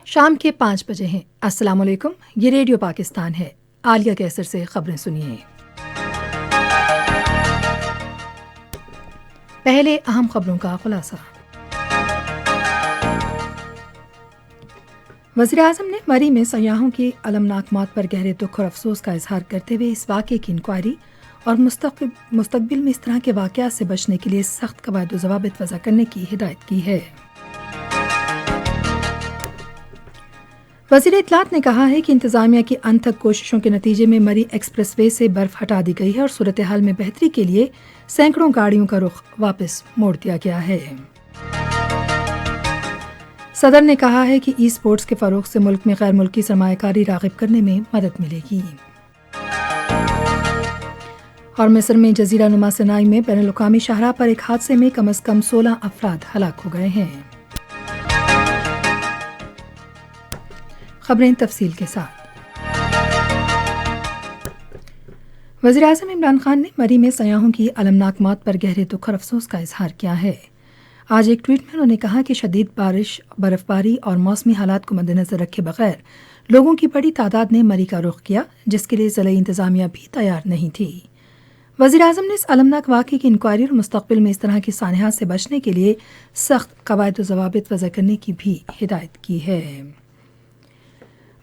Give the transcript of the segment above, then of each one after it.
شام کے 5 بجے ہیں۔ السلام علیکم، یہ ریڈیو پاکستان ہے۔ عالیہ کیسر سے خبریں سنیے۔ پہلے اہم خبروں کا خلاصہ۔ وزیر اعظم نے مری میں سیاحوں کی المناک موت پر گہرے دکھ اور افسوس کا اظہار کرتے ہوئے اس واقعے کی انکوائری اور مستقبل میں اس طرح کے واقعات سے بچنے کے لیے سخت قواعد و ضوابط وضع کرنے کی ہدایت کی ہے۔ وزیر اطلاعات نے کہا ہے کہ انتظامیہ کی انتھک کوششوں کے نتیجے میں مری ایکسپریس وے سے برف ہٹا دی گئی ہے اور صورتحال میں بہتری کے لیے سینکڑوں گاڑیوں کا رخ واپس موڑ دیا گیا ہے۔ صدر نے کہا ہے کہ ای اسپورٹس کے فروغ سے ملک میں غیر ملکی سرمایہ کاری راغب کرنے میں مدد ملے گی۔ اور مصر میں جزیرہ نما سینائی میں بین الاقوامی شاہراہ پر ایک حادثے میں کم از کم 16 افراد ہلاک ہو گئے ہیں۔ خبریں تفصیل کے ساتھ۔ وزیر اعظم عمران خان نے مری میں سیاحوں کی المناک موت پر گہرے دکھ اور افسوس کا اظہار کیا ہے۔ آج ایک ٹویٹ میں انہوں نے کہا کہ شدید بارش، برف باری اور موسمی حالات کو مد نظر رکھے بغیر لوگوں کی بڑی تعداد نے مری کا رخ کیا، جس کے لیے ضلعی انتظامیہ بھی تیار نہیں تھی۔ وزیر اعظم نے اس المناک واقعے کی انکوائری اور مستقبل میں اس طرح کی سانحات سے بچنے کے لیے سخت قواعد و ضوابط وضع کرنے کی بھی ہدایت کی ہے۔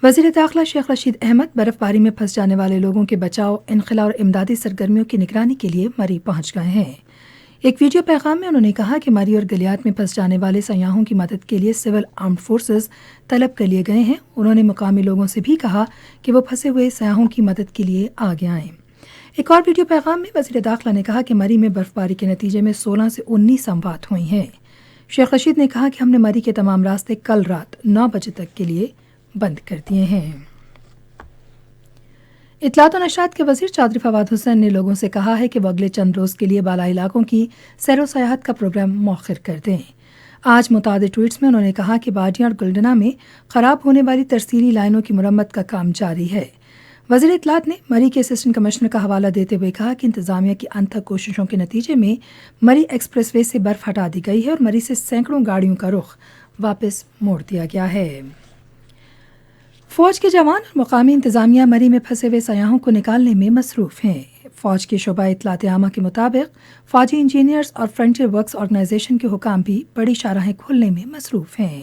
وزیر داخلہ شیخ رشید احمد برف باری میں پھنس جانے والے لوگوں کے بچاؤ، انخلاء اور امدادی سرگرمیوں کی نگرانی کے لیے مری پہنچ گئے ہیں۔ ایک ویڈیو پیغام میں انہوں نے کہا کہ مری اور گلیات میں پھنس جانے والے سیاحوں کی مدد کے لیے سول آرمڈ فورسز طلب کر لیے گئے ہیں۔ انہوں نے مقامی لوگوں سے بھی کہا کہ وہ پھنسے ہوئے سیاحوں کی مدد کے لیے آگے آئیں۔ ایک اور ویڈیو پیغام میں وزیر داخلہ نے کہا کہ مری میں برف باری کے نتیجے میں 16 سے 19 اموات ہوئی ہیں۔ شیخ رشید نے کہا کہ ہم نے مری کے تمام راستے کل رات 9 بجے تک کے لیے بند کر دیے ہیں۔ اطلاعات و نشریات کے وزیر چودھری فواد حسین نے لوگوں سے کہا ہے کہ وہ اگلے چند روز کے لیے بالائی علاقوں کی سیر و سیاحت کا پروگرام مؤخر کر دیں۔ آج متعدد ٹویٹس میں انہوں نے کہا کہ باڈیاں اور گلڈنا میں خراب ہونے والی ترسیلی لائنوں کی مرمت کا کام جاری ہے۔ وزیر اطلاعات نے مری کے اسسٹنٹ کمشنر کا حوالہ دیتے ہوئے کہا کہ انتظامیہ کی انتھک کوششوں کے نتیجے میں مری ایکسپریس وے سے برف ہٹا دی گئی ہے اور مری سے سینکڑوں گاڑیوں کا رخ واپس موڑ دیا گیا ہے۔ فوج کے جوان اور مقامی انتظامیہ مری میں پھنسے ہوئے سیاحوں کو نکالنے میں مصروف ہیں۔ فوج کے شعبہ اطلاعات عامہ کے مطابق فوجی انجینئرز اور فرنٹیئر ورکس آرگنائزیشن کے حکام بھی بڑی شاہراہیں کھولنے میں مصروف ہیں۔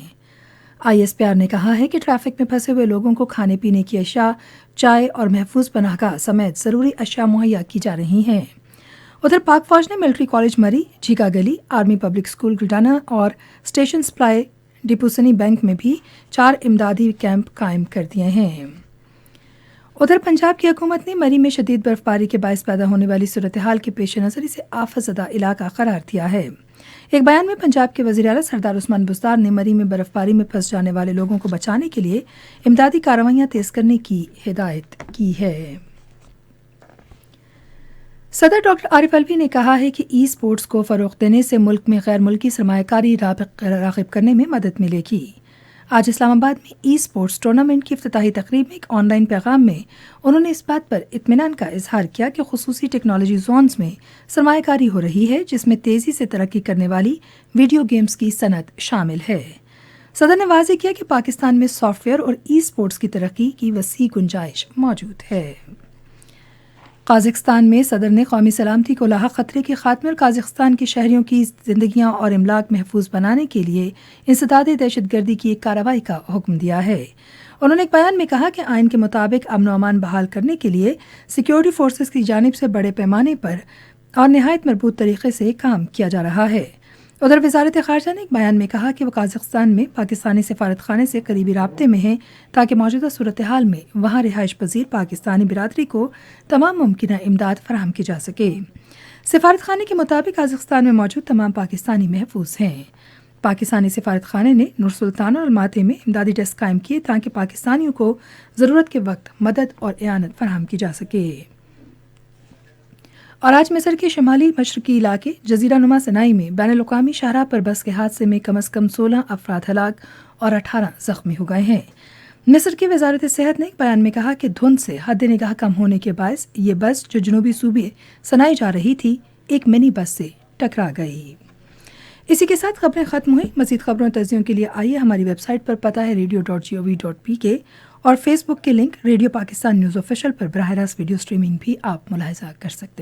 ISPR نے کہا ہے کہ ٹریفک میں پھنسے ہوئے لوگوں کو کھانے پینے کی اشیاء، چائے اور محفوظ پناہ گاہ سمیت ضروری اشیاء مہیا کی جا رہی ہیں۔ ادھر پاک فوج نے ملٹری کالج مری، جھیگا گلی، آرمی پبلک اسکول گلڈانا اور اسٹیشن سپلائی ڈپو سنی بینک میں بھی 4 امدادی کیمپ قائم کر دیے ہیں۔ ادھر پنجاب کی حکومت نے مری میں شدید برف باری کے باعث پیدا ہونے والی صورتحال کے پیش نظر اسے آفت زدہ علاقہ قرار دیا ہے۔ ایک بیان میں پنجاب کے وزیر اعلیٰ سردار عثمان بزدار نے مری میں برف باری میں پھنس جانے والے لوگوں کو بچانے کے لیے امدادی کارروائیاں تیز کرنے کی ہدایت کی ہے۔ صدر ڈاکٹر عارف الوی نے کہا ہے کہ ای اسپورٹس کو فروغ دینے سے ملک میں غیر ملکی سرمایہ کاری راغب کرنے میں مدد ملے گی۔ آج اسلام آباد میں ای اسپورٹس ٹورنامنٹ کی افتتاحی تقریب میں ایک آن لائن پیغام میں انہوں نے اس بات پر اطمینان کا اظہار کیا کہ خصوصی ٹیکنالوجی زونز میں سرمایہ کاری ہو رہی ہے، جس میں تیزی سے ترقی کرنے والی ویڈیو گیمز کی صنعت شامل ہے۔ صدر نے واضح کیا کہ پاکستان میں سافٹ ویئر اور ای اسپورٹس کی ترقی کی وسیع گنجائش موجود ہے۔ قازقستان میں صدر نے قومی سلامتی کو لاحق خطرے کے خاتمے اور قازقستان کے شہریوں کی زندگیاں اور املاک محفوظ بنانے کے لیے انسداد دہشت گردی کی ایک کارروائی کا حکم دیا ہے۔ انہوں نے ایک بیان میں کہا کہ آئین کے مطابق امن و امان بحال کرنے کے لیے سیکیورٹی فورسز کی جانب سے بڑے پیمانے پر اور نہایت مربوط طریقے سے کام کیا جا رہا ہے۔ ادھر وزارت خارجہ نے ایک بیان میں کہا کہ وہ قازقستان میں پاکستانی سفارت خانے سے قریبی رابطے میں ہیں تاکہ موجودہ صورتحال میں وہاں رہائش پذیر پاکستانی برادری کو تمام ممکنہ امداد فراہم کی جا سکے۔ سفارت خانے کے مطابق قازقستان میں موجود تمام پاکستانی محفوظ ہیں۔ پاکستانی سفارت خانے نے نور سلطان اور الماطی میں امدادی ڈیسک قائم کیے تاکہ پاکستانیوں کو ضرورت کے وقت مدد اور اعانت فراہم کی جا سکے۔ اور آج مصر کے شمالی مشرقی علاقے جزیرہ نما سینائی میں بین الاقوامی شاہراہ پر بس کے حادثے میں کم از کم 16 افراد ہلاک اور 18 زخمی ہو گئے ہیں۔ مصر کی وزارت صحت نے ایک بیان میں کہا کہ دھند سے حد نگاہ کم ہونے کے باعث یہ بس جو جنوبی صوبے سنائی جا رہی تھی ایک منی بس سے ٹکرا گئی۔ اسی کے ساتھ خبریں ختم ہوئیں. مزید خبروں اور تجزیوں کے لیے آئیے ہماری ویب سائٹ پر پتہ ہے radio.gov.pk اور فیس بک کے link radio Pakistan news official پر براہ راست ویڈیو سٹریمنگ بھی آپ ملاحظہ کر سکتے ہیں.